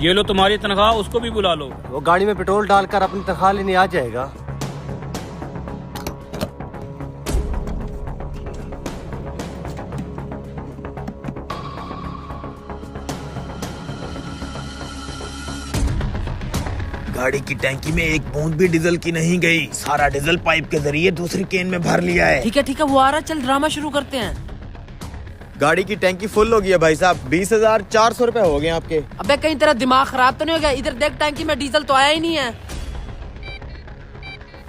ये लो तुम्हारी तनख्वाह, उसको भी बुला लो। वो गाड़ी में पेट्रोल डालकर अपनी तनख्वाह लेने आ जाएगा। गाड़ी की टैंकी में एक बूंद भी डीजल की नहीं गई। सारा डीजल पाइप के जरिए दूसरी केन में भर लिया है। ठीक है वो आ रहा, चल ड्रामा शुरू करते हैं। गाड़ी की टैंकी फुल हो गई है भाई साहब। 20,400 रुपए हो गए आपके। अबे कहीं तेरा दिमाग खराब तो नहीं हो गया? इधर देख, टैंकी में डीजल तो आया ही नहीं है।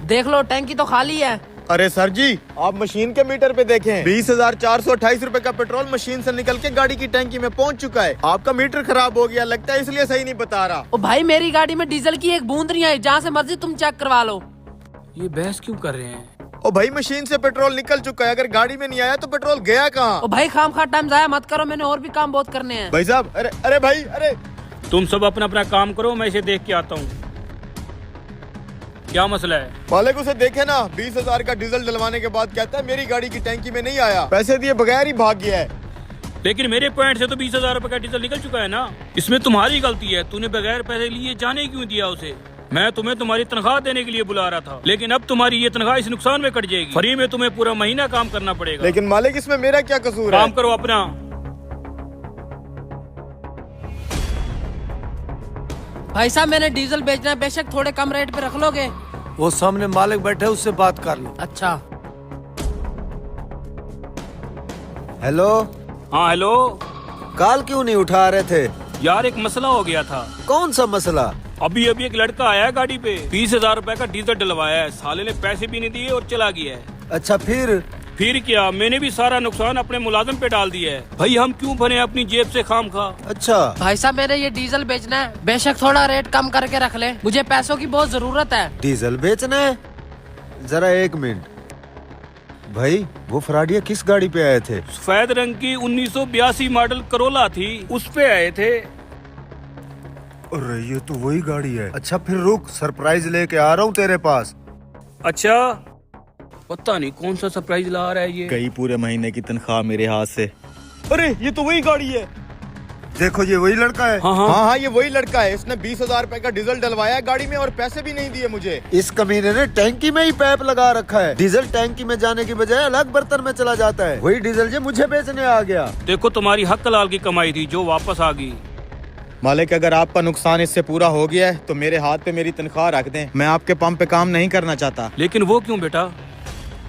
देख लो टैंकी तो खाली है। अरे सर जी, आप मशीन के मीटर पे देखें, 20,428 रुपए का पेट्रोल मशीन से निकल के गाड़ी की टैंकी में पहुंच चुका है। आपका मीटर खराब हो गया लगता है, इसलिए सही नहीं बता रहा। ओ भाई, मेरी गाड़ी में डीजल की एक बूंद नहीं आई, जहाँ से मर्जी तुम चेक करवा लो। ये बहस क्यों कर रहे हैं? ओ भाई, मशीन से पेट्रोल निकल चुका है, अगर गाड़ी में नहीं आया तो पेट्रोल गया कहाँ? ओ भाई, खाम खा टाइम जाया मत करो, मैंने और भी काम बहुत करने हैं। भाई साहब, अरे अरे भाई, अरे तुम सब अपना अपना काम करो, मैं इसे देख के आता हूँ। क्या मसला है? मालिक उसे देखे ना, 20,000 का डीजल डलवाने के बाद कहता है मेरी गाड़ी की टैंकी में नहीं आया, पैसे दिए बगैर ही भाग गया है। लेकिन मेरे पॉइंट से तो 20,000 रुपए का डीजल निकल चुका है ना। इसमें तुम्हारी गलती है, तूने बगैर पैसे लिए जाने क्यों दिया उसे? मैं तुम्हें तुम्हारी तनख्वाह देने के लिए बुला रहा था, लेकिन अब तुम्हारी ये तनख्वाह इस नुकसान में कट जाएगी। फ्री में तुम्हें पूरा महीना काम करना पड़ेगा। लेकिन मालिक, इसमें मेरा क्या कसूर है? काम करो अपना। भाई साहब, मैंने डीजल बेचना है, बेशक थोड़े कम रेट पे रख लोगे? वो सामने मालिक बैठे, उससे बात कर लो। अच्छा। हेलो। हाँ हेलो। कॉल क्यों नहीं उठा रहे थे? यार एक मसला हो गया था। कौन सा मसला? अभी एक लड़का आया गाड़ी पे, 20,000 रुपए का डीजल डलवाया है, साले ने पैसे भी नहीं दिए और चला गया है। अच्छा फिर क्या, मैंने भी सारा नुकसान अपने मुलाजिम पे डाल दिया है। भाई हम क्यों भरे अपनी जेब से खाम खा। अच्छा भाई साहब, मैंने ये डीजल बेचना है, बेशक थोड़ा रेट कम करके रख ले, मुझे पैसों की बहुत जरूरत है। डीजल बेचना है? जरा एक मिनट भाई, वो फराडिया किस गाड़ी पे आए थे? सफेद रंग की 1982 मॉडल करोला थी, उस पे आए थे। अरे ये तो वही गाड़ी है। अच्छा फिर रुक, सरप्राइज लेके आ रहा हूँ तेरे पास। अच्छा, पता नहीं कौन सा सरप्राइज ला रहा है ये। कई पूरे महीने की तनख्वाह मेरे हाथ से। अरे ये तो वही गाड़ी है। देखो ये वही लड़का है। हाँ, ये वही लड़का है। इसने 20,000 रुपए का डीजल डलवाया गाड़ी में और पैसे भी नहीं दिए मुझे। इस कमीने ने टैंकी में ही पाइप लगा रखा है। डीजल टैंकी में जाने की बजाय अलग बर्तन में चला जाता है। वही डीजल जो मुझे बेचने आ गया। देखो तुम्हारी हक लाल की कमाई थी जो वापस आ गई। मालिक, अगर आपका नुकसान इससे पूरा हो गया है तो मेरे हाथ पे मेरी तनख्वाह रख दें। मैं आपके पंप पे काम नहीं करना चाहता। लेकिन वो क्यों बेटा?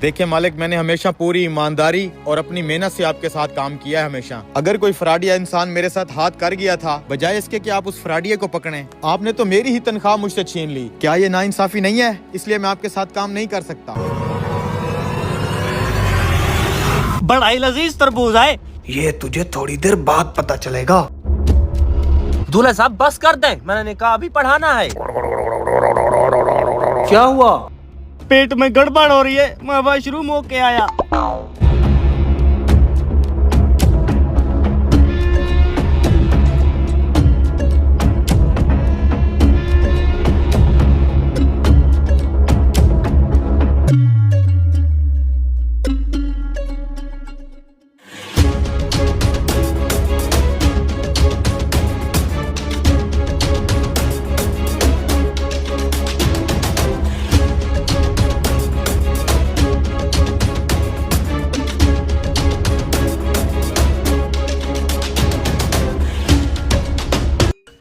देखिए मालिक, मैंने हमेशा पूरी ईमानदारी और अपनी मेहनत से आपके साथ काम किया है हमेशा। अगर कोई फ्रॉडिया इंसान मेरे साथ हाथ कर गया था, बजाय इसके कि आप उस फ्रॉडिया को पकड़ें, आपने तो मेरी ही तनख्वाह मुझसे छीन ली। क्या ये नाइंसाफी नहीं है? इसलिए मैं आपके साथ काम नहीं कर सकता। बड़ा ही लजीज तरबूज है ये, तुझे थोड़ी देर बाद पता चलेगा। दूल्हा साहब बस कर दे, मैंने निकाह अभी पढ़ाना है। क्या हुआ? पेट में गड़बड़ हो रही है, मैं वॉशरूम होके आया।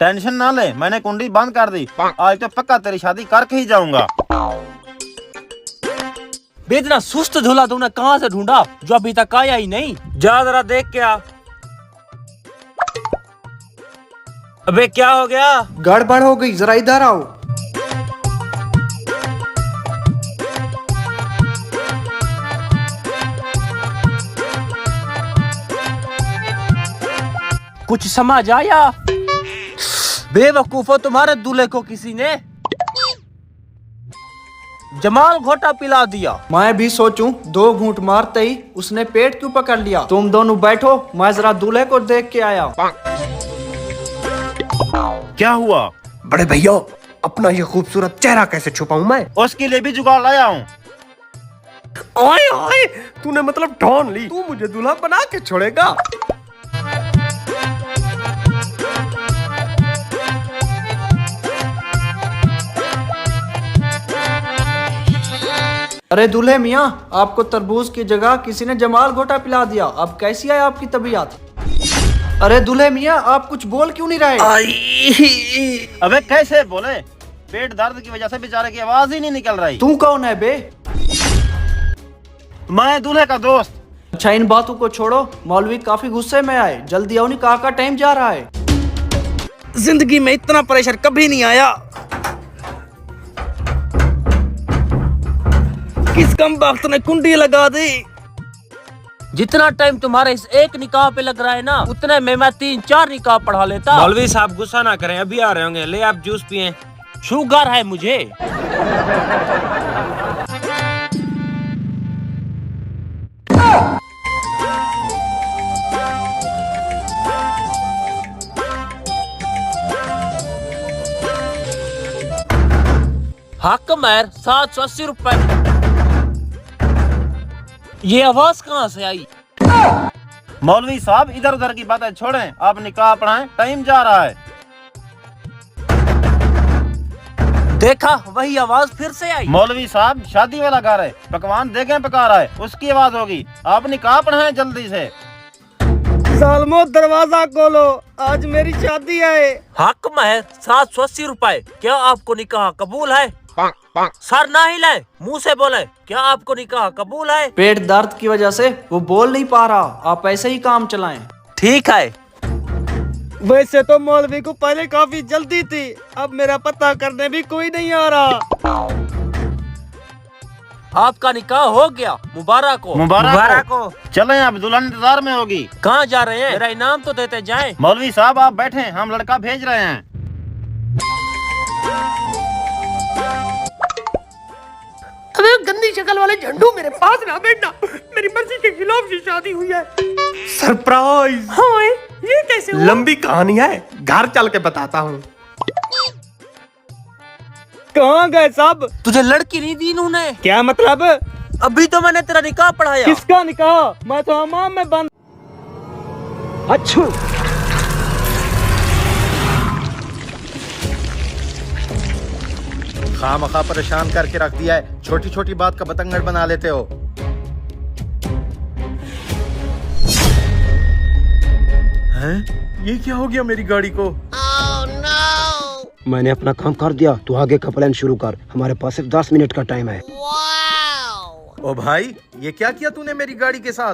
टेंशन ना ले, मैंने कुंडी बंद कर दी। आज तो पक्का तेरी शादी करके ही जाऊंगा। बेतना सुस्त झूला तूने कहाँ से ढूंढा जो अभी तक आया ही नहीं? जा जरा देख के आ। अबे क्या हो गया? गड़बड़ हो गई, जरा इधर आओ। कुछ समझ आया? बेवकूफो, तुम्हारे दूल्हे को किसी ने जमाल घोटा पिला दिया। मैं भी सोचूं, 2 घूंट मारते ही उसने पेट क्यों पकड़ लिया। तुम दोनों बैठो, मैं जरा दूल्हे को देख के आया। क्या हुआ? बड़े भैया, अपना ये खूबसूरत चेहरा कैसे छुपाऊं मैं? उसके लिए भी जुगाड़ लाया हूँ। ओए ओए, तूने मतलब ढूंढ ली? तू मुझे दूल्हा बना के छोड़ेगा? अरे दूल्हे मियाँ, आपको तरबूज की जगह किसी ने जमाल घोटा पिला दिया। अब कैसी है आपकी तबीयत? अरे दूल्हे मियाँ, आप कुछ बोल क्यों नहीं रहे? अबे कैसे बोले? पेट दर्द की वजह से बेचारे की आवाज ही नहीं निकल रही। तू कौन है बे? मैं दूल्हे का दोस्त। अच्छा, इन बातों को छोड़ो, मौलवी काफी गुस्से में आए। जल्दी आओ, निकाह का टाइम जा रहा है। जिंदगी में इतना प्रेशर कभी नहीं आया। किस कम वक्त ने कुंडी लगा दी। जितना टाइम तुम्हारे इस एक निकाह पे लग रहा है ना, उतने में मैं 3-4 निकाह पढ़ा लेता। मौलवी साहब गुस्सा ना करें, अभी आ रहे होंगे। ले आप जूस पिए। शुगर है मुझे। हक मैर 780 रुपए। ये आवाज कहाँ से आई? मौलवी साहब इधर उधर की बातें छोड़ें, आप निकाह पढ़ाएं, टाइम जा रहा है। देखा, वही आवाज फिर से आई। मौलवी साहब शादी वाला घर है, पकवान देखें पका रहा है, उसकी आवाज होगी। आप निकाह पढ़ाएं जल्दी से। सालमो दरवाजा खोलो, आज मेरी शादी है। हक महर 780 रुपए। क्या आपको निकाह कबूल है? सर ना हिलाए, मुंह से बोले, क्या आपको निकाह कबूल है? पेट दर्द की वजह से वो बोल नहीं पा रहा। आप ऐसे ही काम चलाएं। ठीक है। वैसे तो मौलवी को पहले काफी जल्दी थी, अब मेरा पता करने भी कोई नहीं आ रहा। आपका निकाह हो गया, मुबारक हो। मुबारक हो। चलें, अब दुल्हन इंतजार में होगी। कहाँ जा रहे हैं? मेरा इनाम तो देते जाएं। मौलवी साहब आप बैठे, हम लड़का भेज रहे हैं। अबे गंदी शक्ल वाले झंडू, मेरे पास ना बैठना। मेरी मर्जी के खिलाफ ये शादी हुई है। सरप्राइज। हाँ, ये कैसे हुआ? लंबी कहानी है, घर चल के बताता हूँ। कहाँ गए सब? तुझे लड़की नहीं दी इन्होंने? क्या मतलब? अभी तो मैंने तेरा निकाह पढ़ाया। किसका निकाह? मैं तो हमाम में बंद। अच्छा, खामखा परेशान करके रख दिया है। छोटी छोटी बात का बतंगड़ बना लेते हो। हैं? ये क्या हो गया मेरी गाड़ी को? मैंने अपना काम कर दिया, तू आगे का प्लान शुरू कर। हमारे पास सिर्फ 10 मिनट का टाइम है। ओ भाई, ये क्या किया तूने मेरी गाड़ी के साथ?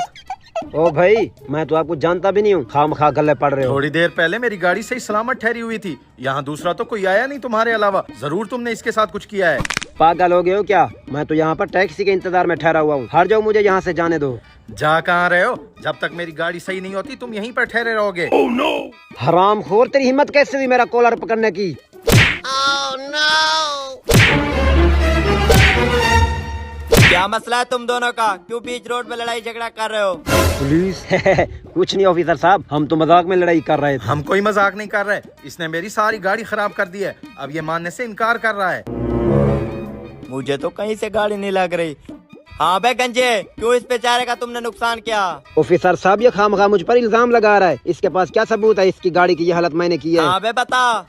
ओ भाई, मैं तो आपको जानता भी नहीं हूँ, खामखा गले पड़ रहे हो। थोड़ी देर पहले मेरी गाड़ी सही सलामत ठहरी हुई थी। यहाँ दूसरा तो कोई आया नहीं तुम्हारे अलावा। जरूर तुमने इसके साथ कुछ किया है। पागल हो गए हो क्या? मैं तो यहाँ पर टैक्सी के इंतजार में ठहरा हुआ हूँ। हट जाओ, मुझे यहाँ से जाने दो। जा कहाँ रहे हो? जब तक मेरी गाड़ी सही नहीं होती तुम यहीं पर ठहरे रहोगे। हरामखोर, तेरी हिम्मत कैसे हुई मेरा कॉलर पकड़ने की? क्या मसला है तुम दोनों का? क्यों बीच रोड में लड़ाई झगड़ा कर रहे हो? पुलिस? कुछ नहीं ऑफिसर साहब, हम तो मजाक में लड़ाई कर रहे थे। हम कोई मजाक नहीं कर रहे। इसने मेरी सारी गाड़ी खराब कर दी है। अब ये मानने से इनकार कर रहा है। मुझे तो कहीं से गाड़ी नहीं लग रही। हाँ बे गंजे, क्यों इस बेचारे का तुमने नुकसान किया? ऑफिसर साहब, ये खामखा मुझ पर इल्जाम लगा रहा है। इसके पास क्या सबूत है? इसकी गाड़ी की ये हालत मैंने की है। हाँ बे बता।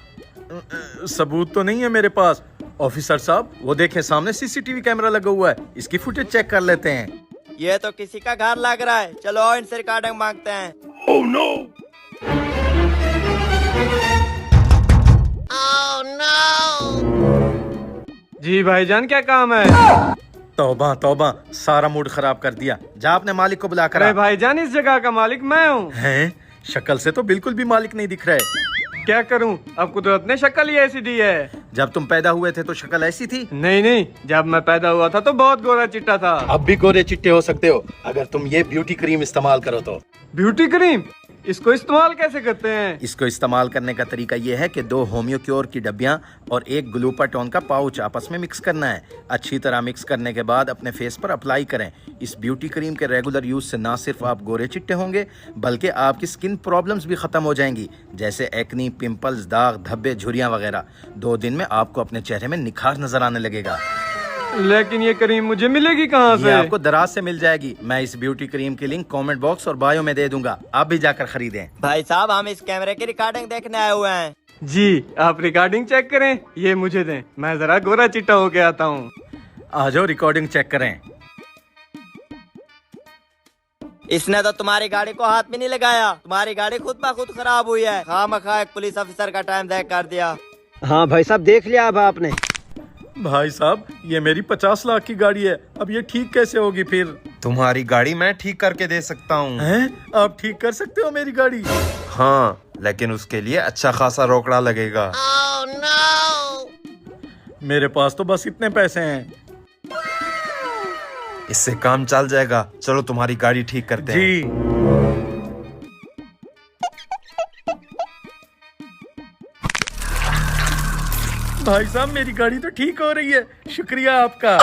सबूत तो नहीं है मेरे पास ऑफिसर साहब। वो देखें, सामने सीसीटीवी कैमरा लगा हुआ है। इसकी फुटेज चेक कर लेते हैं। ये तो किसी का घर लग रहा है। चलो आओ, इनसे रिकॉर्डिंग मांगते हैं। Oh no. जी भाईजान, क्या काम है? तौबा तौबा, सारा मूड खराब कर दिया। जा अपने मालिक को बुला कर। अरे भाईजान, इस जगह का मालिक मैं हूँ। हैं? शक्ल से तो बिल्कुल भी मालिक नहीं दिख रहा है। क्या करूँ, अब कुदरत ने शक्ल ही ऐसी दी है। जब तुम पैदा हुए थे तो शक्ल ऐसी थी? नहीं नहीं, जब मैं पैदा हुआ था तो बहुत गोरा चिट्टा था। अब भी गोरे चिट्टे हो सकते हो अगर तुम ये ब्यूटी क्रीम इस्तेमाल करो तो। Beauty cream? इसको इस्तेमाल कैसे करते हैं? इसको इस्तेमाल करने का तरीका ये है कि 2 होम्यो क्योर की डब्बियां और 1 ग्लूपाटोन का पाउच आपस में मिक्स करना है। अच्छी तरह मिक्स करने के बाद अपने फेस पर अप्लाई करें। इस ब्यूटी क्रीम के रेगुलर यूज से ना सिर्फ आप गोरे चिट्टे होंगे बल्कि आपकी स्किन प्रॉब्लम्स भी खत्म हो जाएंगी, जैसे एक्नी, पिंपल्स, दाग, धब्बे, झुर्रियां वगैरह। 2 दिन में आपको अपने चेहरे में निखार नजर आने लगेगा। लेकिन ये क्रीम मुझे मिलेगी कहाँ से? ये आपको दराज से मिल जाएगी। मैं इस ब्यूटी क्रीम की लिंक कमेंट बॉक्स और बायो में दे दूंगा, आप भी जाकर खरीदें। भाई साहब, हम इस कैमरे की रिकॉर्डिंग देखने आए हुए हैं। जी, आप रिकॉर्डिंग चेक करें, ये मुझे दें, मैं जरा गोरा चिट्टा होके आता हूँ। आ जाओ रिकॉर्डिंग चेक करें। इसने तो तुम्हारी गाड़ी को हाथ में नहीं लगाया, तुम्हारी गाड़ी खुद ब खुद खराब हुई है। खामखा एक पुलिस ऑफिसर का टाइम ज़ाया कर दिया। हाँ भाई साहब, देख लिया अब आपने। भाई साहब, ये मेरी 50 लाख की गाड़ी है, अब ये ठीक कैसे होगी फिर? तुम्हारी गाड़ी मैं ठीक करके दे सकता हूँ। हैं? आप ठीक कर सकते हो मेरी गाड़ी? हाँ, लेकिन उसके लिए अच्छा खासा रोकड़ा लगेगा। मेरे पास तो बस इतने पैसे हैं। इससे काम चल जाएगा, चलो तुम्हारी गाड़ी ठीक करते हैं। जी। भाई साहब, मेरी गाड़ी तो ठीक हो रही है, शुक्रिया आपका।